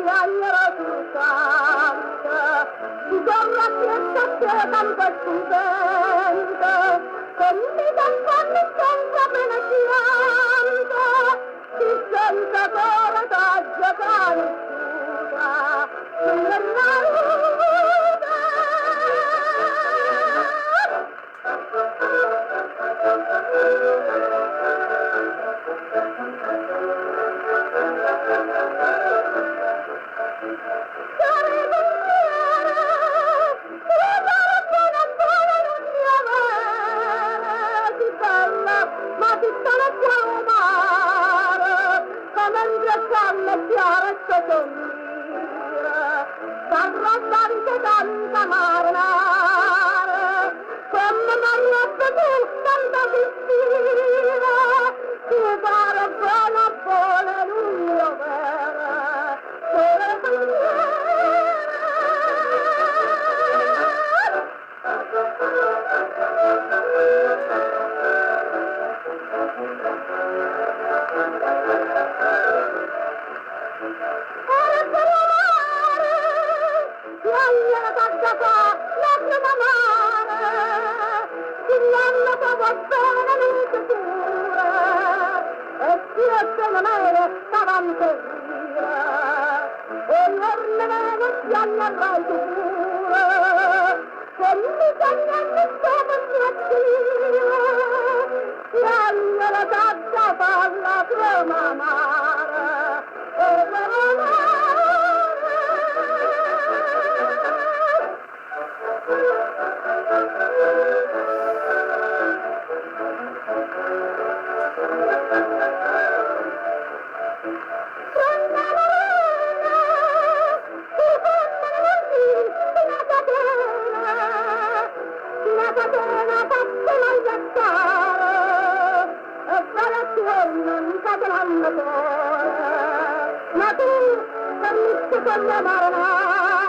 piangere soltanto, si torna che tanto stupendo, con vita in fondo senza pena pianto, si senza cuore da giocare scusa, nella luna. Ma ti stanno qua a mare, come un ghiacciaio chiaro e sottile, s'arrabbiante tanta marinare, come m'arrabba tu tanta piscina, ti pare buona buona lungo vera, sole ma tu, con la marana